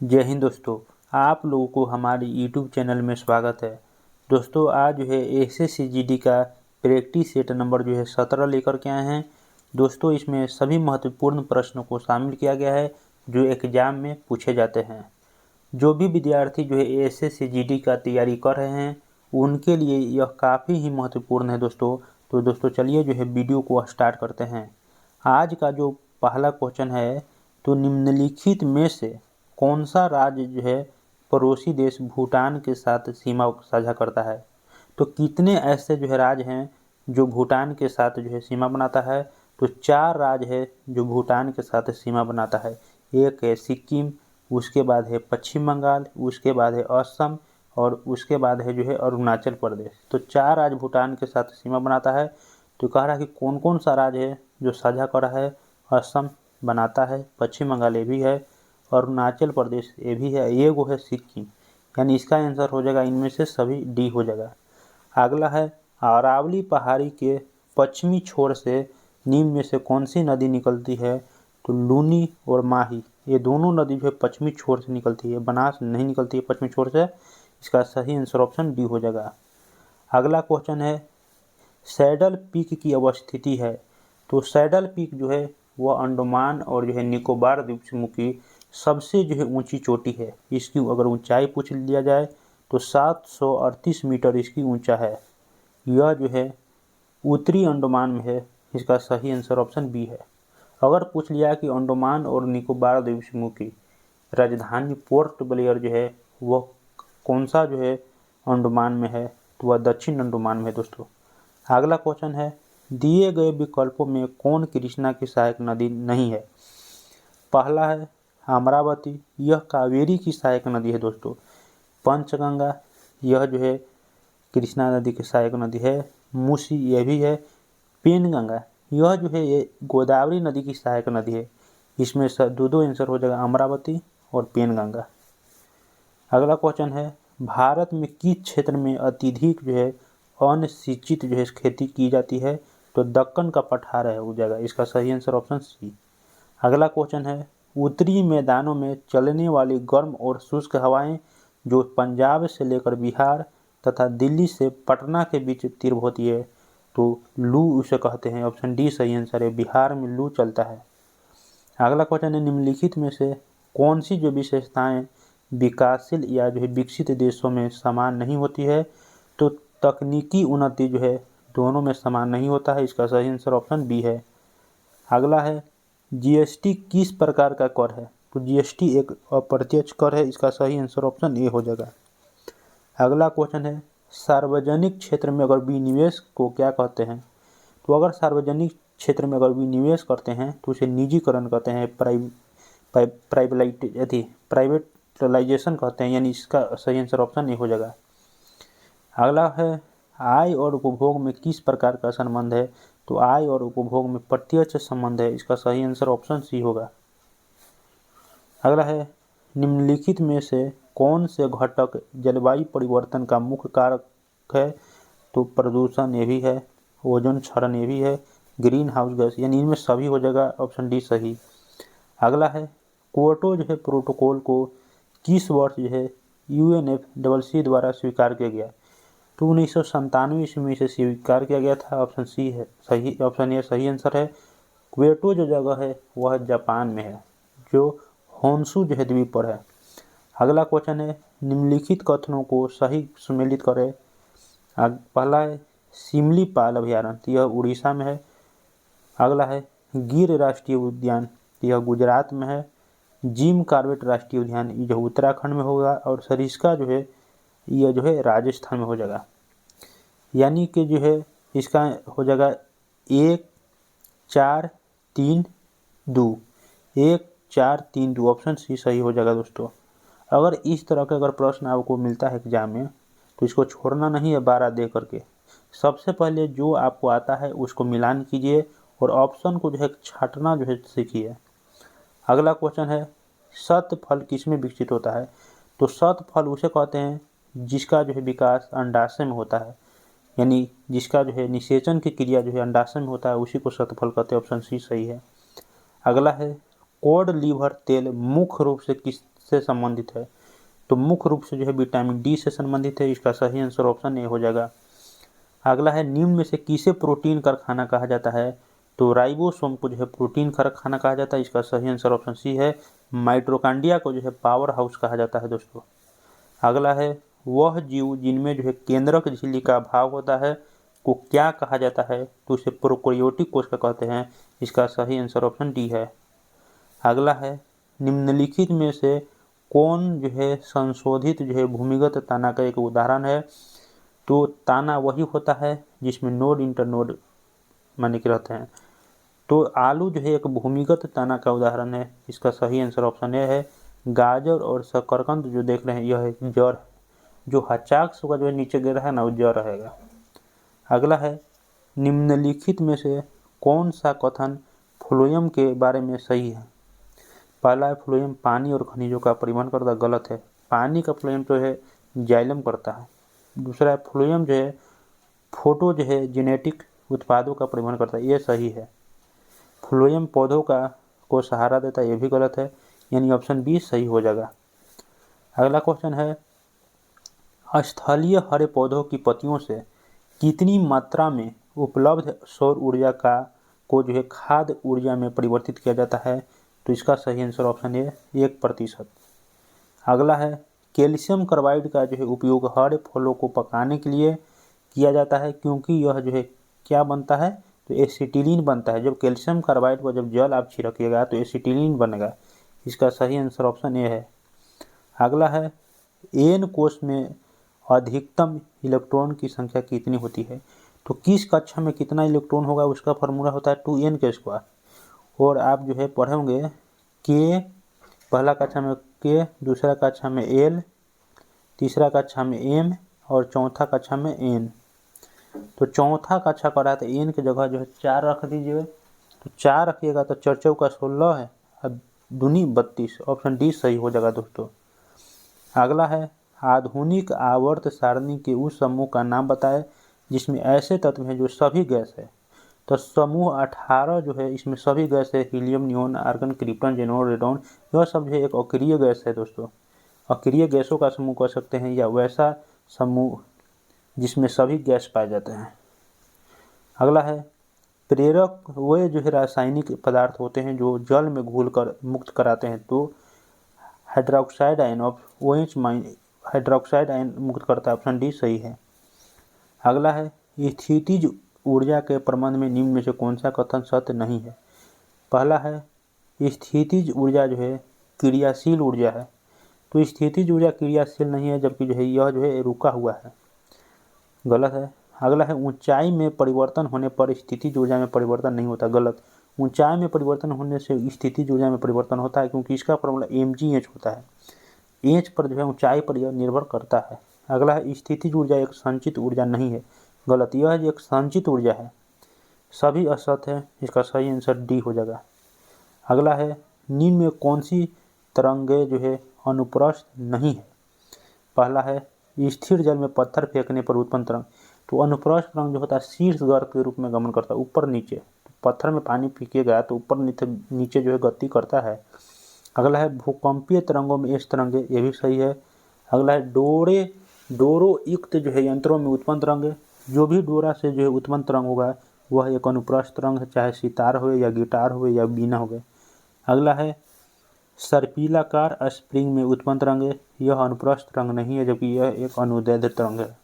जय हिंद दोस्तों। आप लोगों को हमारे YouTube चैनल में स्वागत है। दोस्तों आज जो है SSC का प्रैक्टिस सेट नंबर जो है 17 लेकर के आए हैं। दोस्तों इसमें सभी महत्वपूर्ण प्रश्नों को शामिल किया गया है जो एग्जाम में पूछे जाते हैं। जो भी विद्यार्थी जो है SSC का तैयारी कर रहे हैं उनके लिए यह काफ़ी ही महत्वपूर्ण है दोस्तों। तो दोस्तों चलिए जो है वीडियो को स्टार्ट करते हैं। आज का जो पहला क्वेश्चन है, तो निम्नलिखित में से कौन सा राज्य जो है पड़ोसी देश भूटान के साथ सीमा साझा करता है। तो कितने ऐसे जो है राज्य हैं जो भूटान के साथ जो है सीमा बनाता है। तो 4 राज्य है जो भूटान के साथ सीमा बनाता है। एक है सिक्किम, उसके बाद है पश्चिम बंगाल, उसके बाद है असम और उसके बाद है जो है अरुणाचल प्रदेश। तो 4 राज्य भूटान के साथ सीमा बनाता है। तो कह रहा है कि कौन कौन सा राज्य है जो साझा कर रहा है। असम बनाता है, पश्चिम बंगाल ये भी है, अरुणाचल प्रदेश ये भी है, ये वो है सिक्किम। यानी इसका आंसर हो जाएगा इनमें से सभी डी हो जाएगा। अगला है अरावली पहाड़ी के पश्चिमी छोर से निम्न में से कौन सी नदी निकलती है। तो लूनी और माही ये दोनों नदी जो है पश्चिमी छोर से निकलती है, बनास नहीं निकलती है पश्चिमी छोर से। इसका सही आंसर ऑप्शन डी हो जाएगा। अगला क्वेश्चन है सैडल पीक की अवस्थिति है। तो सैडल पीक जो है वह अंडमान और जो है निकोबार द्वीप समूह की सबसे जो है ऊंची चोटी है। इसकी अगर ऊंचाई पूछ लिया जाए तो 738 मीटर इसकी ऊंचा है। यह जो है उत्तरी अंडमान में है। इसका सही आंसर ऑप्शन बी है। अगर पूछ लिया कि अंडमान और निकोबार द्वीप समूह की राजधानी पोर्ट ब्लेयर जो है वह कौन सा जो है अंडमान में है, तो वह दक्षिण अंडमान में है दोस्तों। अगला क्वेश्चन है दिए गए विकल्पों में कौन कृष्णा की सहायक नदी नहीं है। पहला है अमरावती, यह कावेरी की सहायक नदी है दोस्तों। पंचगंगा, यह जो है कृष्णा नदी की सहायक नदी है। मूसी यह भी है। पेनगंगा, यह जो है ये गोदावरी नदी की सहायक नदी है। इसमें से दो आंसर हो जाएगा, अमरावती और पेनगंगा। अगला क्वेश्चन है भारत में किस क्षेत्र में अत्यधिक जो है अनसिंचित जो है खेती की जाती है। तो दक्कन का पठार है हो जाएगा। इसका सही आंसर ऑप्शन सी। अगला क्वेश्चन है उत्तरी मैदानों में चलने वाली गर्म और शुष्क हवाएं जो पंजाब से लेकर बिहार तथा दिल्ली से पटना के बीच तीव्र होती है, तो लू उसे कहते हैं। ऑप्शन डी सही आंसर है, बिहार में लू चलता है। अगला क्वेश्चन है निम्नलिखित में से कौन सी जो विशेषताएं विकासशील या जो है विकसित देशों में समान नहीं होती है। तो तकनीकी उन्नति जो है दोनों में समान नहीं होता है। इसका सही आंसर ऑप्शन बी है। अगला है जीएसटी किस प्रकार का कर है। तो जीएसटी एक अप्रत्यक्ष कर है। इसका सही आंसर ऑप्शन ए हो जाएगा। अगला क्वेश्चन है सार्वजनिक क्षेत्र में अगर विनिवेश को क्या कहते हैं। तो अगर सार्वजनिक क्षेत्र में अगर विनिवेश करते हैं तो उसे निजीकरण कहते हैं, प्राइवेटलाइजेशन कहते हैं। यानी इसका सही आंसर ऑप्शन ए हो जाएगा। अगला है आय और उपभोग में किस प्रकार का संबंध है। तो आय और उपभोग में प्रत्यक्ष संबंध है। इसका सही आंसर ऑप्शन सी होगा। अगला है निम्नलिखित में से कौन से घटक जलवायु परिवर्तन का मुख्य कारक है। तो प्रदूषण ये भी है, ओजोन क्षरण ये भी है, ग्रीन हाउस गैस, यानी इनमें सभी हो जाएगा। ऑप्शन डी सही। अगला है क्योटो जो है प्रोटोकॉल को किस वर्ष जो है UNFCCC द्वारा स्वीकार किया गया। तो 1997 ईस्वी में इसे स्वीकार किया गया था। ऑप्शन सी है सही, ऑप्शन ए सही आंसर है। क्योटो जो जगह है वह जापान में है, जो होन्शु जो है द्वीप पर है। अगला क्वेश्चन है निम्नलिखित कथनों को सही सुमेलित करें। पहला है सिमलीपाल अभयारण्य, यह उड़ीसा में है। अगला है गिर राष्ट्रीय उद्यान, यह गुजरात में है। जिम कॉर्बेट राष्ट्रीय उद्यान जो उत्तराखंड में होगा। और सरिस्का जो है यह जो है राजस्थान में हो जाएगा। यानी कि जो है इसका हो जाएगा 1 4 3 2, 1 4 3 2, ऑप्शन सी सही हो जाएगा दोस्तों। अगर इस तरह का अगर प्रश्न आपको मिलता है एग्जाम में तो इसको छोड़ना नहीं है 12 दे करके। सबसे पहले जो आपको आता है उसको मिलान कीजिए और ऑप्शन को जो है छांटना जो है सीखिए। अगला क्वेश्चन है सत फल किसमें विकसित होता है। तो सत फल उसे कहते हैं जिसका जो है विकास अंडाशय में होता है। यानी जिसका जो है निषेचन की क्रिया जो है अंडाशय में होता है, उसी को सतफल कहते हैं। ऑप्शन सी सही है। अगला है कॉड लीवर तेल मुख्य रूप से किससे संबंधित है? तो मुख्य रूप से जो है विटामिन डी से संबंधित है। इसका सही आंसर ऑप्शन ए हो जाएगा। अगला है निम्न में से किसे प्रोटीन कारखाना कहा जाता है? तो राइबोसोम को जो है प्रोटीन कारखाना कहा जाता है। इसका सही आंसर ऑप्शन सी है। माइटोकॉन्ड्रिया को जो है पावर हाउस कहा जाता है दोस्तों। अगला है वह जीव जिनमें जो है केंद्रक झिल्ली का अभाव होता है को क्या कहा जाता है? तो उसे प्रोकैरियोटिक कोशिका कहते हैं। इसका सही आंसर ऑप्शन डी है। अगला है निम्नलिखित में से कौन जो है संशोधित जो है भूमिगत तना का एक उदाहरण है? तो ताना वही होता है जिसमें नोड इंटरनोड माने के रहते हैं। तो आलू जो है एक भूमिगत तना का उदाहरण है। इसका सही आंसर ऑप्शन ए है। गाजर और शकरकंद जो देख रहे हैं यह एक जड़ है। जो हचाक्स का जो है नीचे गिर रहा है ना वो जड़ रहेगा। अगला है निम्नलिखित में से कौन सा कथन फ्लोएम के बारे में सही है? पहला है फ्लोएम पानी और खनिजों का परिवहन करता है, गलत है। पानी का फ्लोएम जो है जाइलम करता है। दूसरा है फ्लोएम जो है फोटो जो है जेनेटिक उत्पादों का परिवहन करता है, ये सही है। फ्लोएम पौधों को सहारा देता है, ये भी गलत है। यानी ऑप्शन बी सही हो जाएगा। अगला क्वेश्चन है स्थलीय हरे पौधों की पत्तियों से कितनी मात्रा में उपलब्ध सौर ऊर्जा को जो है खाद्य ऊर्जा में परिवर्तित किया जाता है? तो इसका सही आंसर ऑप्शन ए 1%। अगला है कैल्शियम कार्बाइड का जो है उपयोग हरे फलों को पकाने के लिए किया जाता है क्योंकि यह जो है क्या बनता है? तो एसिटिलीन बनता है। जब कैल्शियम कार्बाइड को जब जल आप छिड़किएगा तो एसिटिलीन बनेगा। इसका सही आंसर ऑप्शन ए है। अगला है एन कोश में अधिकतम इलेक्ट्रॉन की संख्या कितनी होती है? तो किस कक्षा में कितना इलेक्ट्रॉन होगा उसका फॉर्मूला होता है 2n के स्क्वायर। और आप जो है पढ़े होंगे के पहला कक्षा में के, दूसरा कक्षा में एल, तीसरा कक्षा में एम और चौथा कक्षा में एन। तो चौथा कक्षा का रहा था एन की जगह जो है 4 रख दीजिए। तो 4 रखिएगा तो 4 चौका 16 है और दूनी 32। ऑप्शन डी सही हो जाएगा दोस्तों। अगला है आधुनिक आवर्त सारणी के उस समूह का नाम बताएं जिसमें ऐसे तत्व हैं जो सभी गैस है। तो समूह 18 जो है इसमें सभी गैस है। Helium, neon, argon, krypton, xenon, radon, यह सब जो है एक अक्रिय गैस है दोस्तों। अक्रिय गैसों का समूह कह सकते हैं या वैसा समूह जिसमें सभी गैस पाए जाते हैं। अगला है प्रेरक वे जो है रासायनिक पदार्थ होते हैं जो जल में घुलकर मुक्त कराते हैं। तो hydroxide ion of OH hydroxide ion मुक्त करता है। ऑप्शन डी सही है। अगला है स्थितिज ऊर्जा के प्रबंध में निम्न में से कौन सा कथन सत्य नहीं है? पहला है स्थितिज ऊर्जा जो है क्रियाशील ऊर्जा है। तो स्थितिज ऊर्जा क्रियाशील नहीं है जबकि जो है यह जो है रुका हुआ है, गलत है। अगला है ऊंचाई में परिवर्तन होने पर स्थितिज ऊर्जा में परिवर्तन नहीं होता, गलत। ऊंचाई में परिवर्तन होने से स्थितिज ऊर्जा में परिवर्तन होता है क्योंकि इसका फॉर्मूला mgh होता है। एच पर जो है ऊंचाई पर यह निर्भर करता है। अगला है स्थितिज ऊर्जा एक संचित ऊर्जा नहीं है, गलत। यह एक संचित ऊर्जा है, सभी असत है। इसका सही आंसर डी हो जाएगा। अगला है निम्न में कौन सी तरंगे जो है अनुप्रस्थ नहीं है? पहला है स्थिर जल में पत्थर फेंकने पर उत्पन्न तरंग। तो अनुप्रस्थ तरंग जो होता है शीर्ष गर्भ के रूप में गमन करता है, ऊपर नीचे। तो पत्थर में पानी फेंकेगा तो ऊपर नीचे जो है गति करता है। अगला है भूकंपीय तरंगों में एस तरंगे, ये भी सही है। अगला है डोरो युक्त जो है यंत्रों में उत्पन्न तरंग है। जो भी डोरा से जो है उत्पन्न तरंग होगा वह एक अनुप्रस्थ तरंग है, चाहे सितार हो या गिटार हो या बीना हो। अगला है सर्पिलाकार स्प्रिंग में उत्पन्न तरंग है, यह अनुप्रस्थ तरंग नहीं है जबकि यह एक अनुदैर्ध्य तरंग है।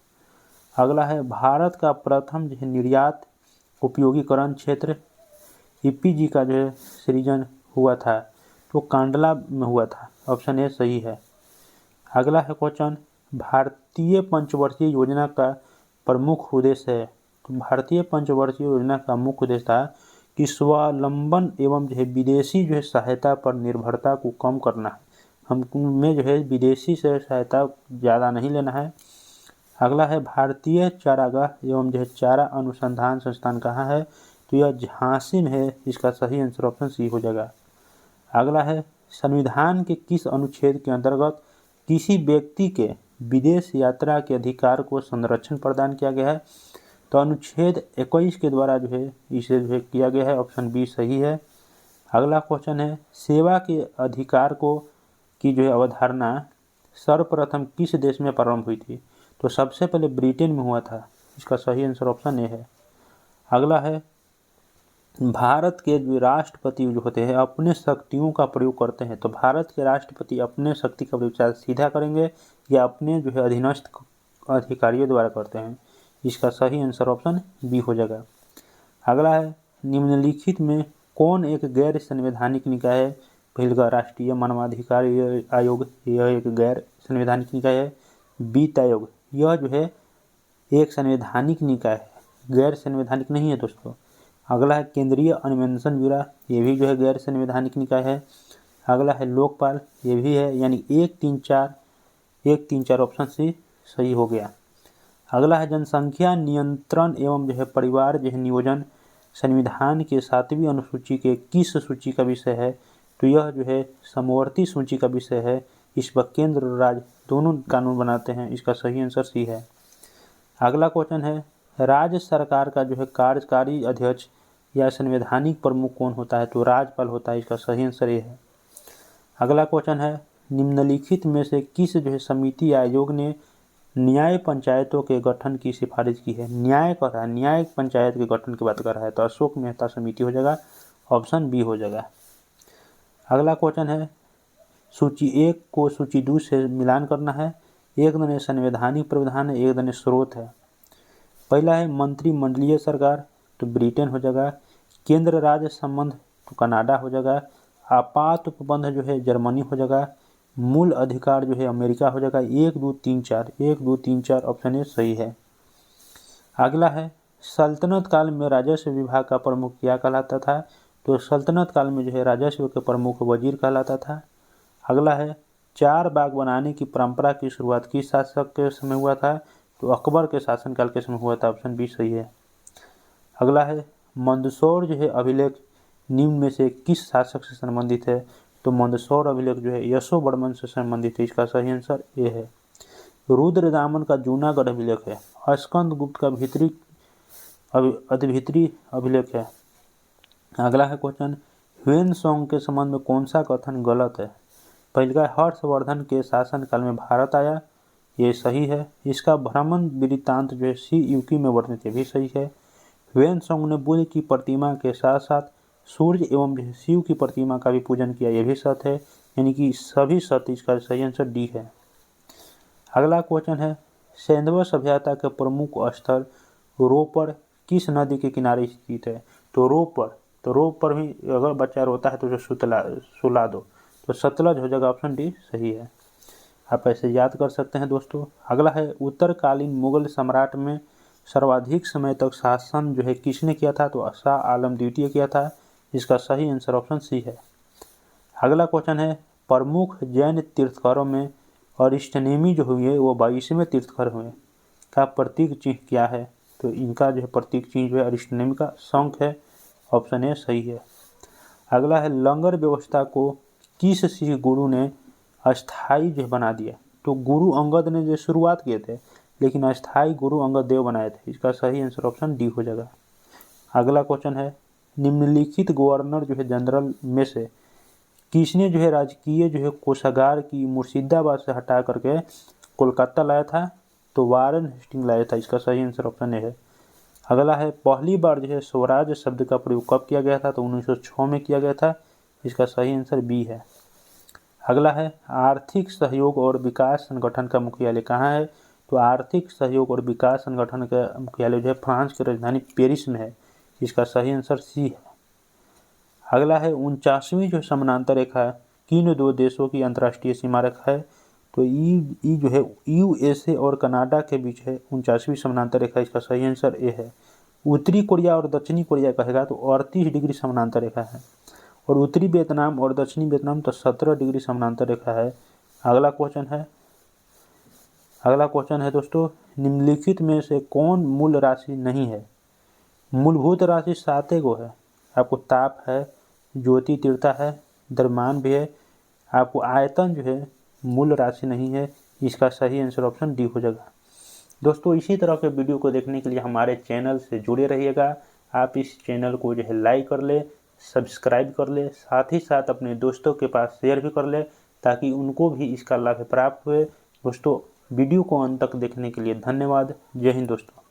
अगला है भारत का प्रथम जो है निर्यात उपयोगीकरण क्षेत्र EPG का जो है सृजन हुआ था, तो कांडला में हुआ था। ऑप्शन ए सही है। अगला है क्वेश्चन भारतीय पंचवर्षीय योजना का प्रमुख उद्देश्य है। तो भारतीय पंचवर्षीय योजना का मुख्य उद्देश्य था कि स्वावलंबन एवं जो है विदेशी जो है सहायता पर निर्भरता को कम करना है। हमें जो है विदेशी से सहायता ज़्यादा नहीं लेना है। अगला है भारतीय चारागाह एवं जो है चारा अनुसंधान संस्थान कहाँ है? तो यह झांसी में है। इसका सही आंसर ऑप्शन सी हो जाएगा। अगला है संविधान के किस अनुच्छेद के अंतर्गत किसी व्यक्ति के विदेश यात्रा के अधिकार को संरक्षण प्रदान किया गया है? तो अनुच्छेद 21 के द्वारा जो है इसे जो है किया गया है। ऑप्शन बी सही है। अगला क्वेश्चन है सेवा के अधिकार को की जो है अवधारणा सर्वप्रथम किस देश में प्रारंभ हुई थी? तो सबसे पहले ब्रिटेन में हुआ था। इसका सही आंसर ऑप्शन ए है। अगला है भारत के जो राष्ट्रपति जो होते हैं अपने शक्तियों का प्रयोग करते हैं, तो भारत के राष्ट्रपति अपने शक्ति का प्रयोग चाहे सीधा करेंगे या अपने जो है अधीनस्थ अधिकारियों द्वारा करते हैं। इसका सही आंसर ऑप्शन बी हो जाएगा। अगला है निम्नलिखित में कौन एक गैर संवैधानिक निकाय है? पहला राष्ट्रीय मानवाधिकार आयोग, यह एक गैर संवैधानिक निकाय है। वित्त आयोग, यह जो है एक संवैधानिक निकाय है, गैर संवैधानिक नहीं है दोस्तों। अगला है केंद्रीय अन्वेषण ब्यूरो, ये भी जो है गैर संवैधानिक निकाय है। अगला है लोकपाल, ये भी है, यानी 1, 3, 4 ऑप्शन सी सही हो गया। अगला है जनसंख्या नियंत्रण एवं जो है परिवार जो है नियोजन संविधान के 7वीं अनुसूची के किस सूची का विषय है? तो यह जो है समवर्ती सूची का विषय है। इस पर केंद्र और राज्य दोनों कानून बनाते हैं। इसका सही आंसर सी है। अगला क्वेश्चन है राज्य सरकार का जो है कार्यकारी अध्यक्ष या संवैधानिक प्रमुख कौन होता है? तो राज्यपाल होता है। इसका सही आंसर ये है। अगला क्वेश्चन है निम्नलिखित में से किस जो है समिति आयोग ने न्याय पंचायतों के गठन की सिफारिश की है? न्याय कर रहा है, न्याय पंचायत के गठन की बात कर रहा है, तो अशोक मेहता समिति हो जाएगा। ऑप्शन बी हो जाएगा। अगला क्वेश्चन है सूची 1 को सूची 2 से मिलान करना है। एक दने संवैधानिक प्रावधान है, एक दने स्रोत है। पहला है मंत्रिमंडलीय सरकार, तो ब्रिटेन हो जाएगा। केंद्र राज्य संबंध, तो कनाडा हो जाएगा। आपात उपबंध जो है जर्मनी हो जाएगा। मूल अधिकार जो है अमेरिका हो जाएगा। 1, 2, 3, 4 ऑप्शन ए सही है। अगला है सल्तनत काल में राजस्व विभाग का प्रमुख क्या कहलाता था? तो सल्तनत काल में जो है राजस्व के प्रमुख वजीर कहलाता था। अगला है 4 बाग बनाने की परंपरा की शुरुआत किस शासक के समय हुआ था? तो अकबर के शासनकाल के समय हुआ था। ऑप्शन बी सही है। अगला है मंदसौर जो है अभिलेख निम्न में से किस शासक से संबंधित है? तो मंदसौर अभिलेख जो है यशोवर्मन से संबंधित है। इसका सही आंसर ए है। रुद्रदामन का जूनागढ़ अभिलेख है। स्कंदगुप्त का भीतरी अभिलेख है। अगला है क्वेश्चन ह्वेनसोंग के संबंध में कौन सा कथन गलत है? पहला हर्षवर्धन के शासनकाल में भारत आया, ये सही है। इसका भ्रमण वृत्तांत जो है सी में वर्णित है, भी सही है। ह्वेनसोंग ने बुद्ध की प्रतिमा के साथ साथ सूर्य एवं शिव की प्रतिमा का भी पूजन किया, यह भी सत्य है। यानी कि सभी सत्य। इसका सही आंसर डी है। अगला क्वेश्चन है सैंधव सभ्यता के प्रमुख स्थल रोपड़ किस नदी के किनारे स्थित है? तो रोपड़ भी अगर बच्चा रोता है तो जो सुला दो, तो सतलज हो जाएगा। ऑप्शन डी सही है। आप ऐसे याद कर सकते हैं दोस्तों। अगला है उत्तरकालीन मुगल सम्राट में सर्वाधिक समय तक शासन जो है किसने किया था? तो शाह आलम द्वितीय किया था। इसका सही आंसर ऑप्शन सी है। अगला क्वेश्चन है प्रमुख जैन तीर्थंकरों में अरिष्टनेमी जो हुए वो 22वें तीर्थंकर हुए का प्रतीक चिन्ह क्या है? तो इनका जो है प्रतीक चिन्ह जो है अरिष्टनेमी का शंख है। ऑप्शन ए सही है। अगला है लंगर व्यवस्था को किस सिख गुरु ने अस्थाई जो बना दिया? तो गुरु अंगद ने जो शुरुआत किए थे, लेकिन अस्थाई गुरु अंगद देव बनाए थे। इसका सही आंसर ऑप्शन डी हो जाएगा। अगला क्वेश्चन है निम्नलिखित गवर्नर जो है जनरल में से किसने जो है राजकीय जो है कोषागार की मुर्शिदाबाद से हटा करके कोलकाता लाया था? तो वारेन हेस्टिंग लाया था। इसका सही आंसर ऑप्शन ए है। अगला है पहली बार जो है स्वराज शब्द का प्रयोग कब किया गया था? तो 1906 में किया गया था। इसका सही आंसर बी है। अगला है आर्थिक सहयोग और विकास संगठन का मुख्यालय कहाँ है? तो आर्थिक सहयोग और विकास संगठन का मुख्यालय जो है फ्रांस की राजधानी पेरिस में है। इसका सही आंसर सी है। अगला है 49वीं जो समानांतर रेखा किन 2 देशों की अंतर्राष्ट्रीय सीमा रेखा है? तो ई जो है USA और कनाडा के बीच है 49वीं समानांतर रेखा। इसका सही आंसर ए है। उत्तरी कोरिया और दक्षिणी कोरिया कहेगा तो 38 डिग्री समानांतर रेखा है, और उत्तरी वियतनाम और दक्षिणी वियतनाम तो 17 डिग्री समानांतर रेखा है। अगला क्वेश्चन है दोस्तों निम्नलिखित में से कौन मूल राशि नहीं है? मूलभूत राशि 7 गो है। आपको ताप है, ज्योति तीव्रता है, द्रव्यमान भी है। आपको आयतन जो है मूल राशि नहीं है। इसका सही आंसर ऑप्शन डी हो जाएगा। दोस्तों इसी तरह के वीडियो को देखने के लिए हमारे चैनल से जुड़े रहिएगा। आप इस चैनल को जो है लाइक कर ले, सब्सक्राइब कर ले, साथ ही साथ अपने दोस्तों के पास शेयर भी कर ले ताकि उनको भी इसका लाभ प्राप्त हुए। दोस्तों वीडियो को अंत तक देखने के लिए धन्यवाद। जय हिंद दोस्तों।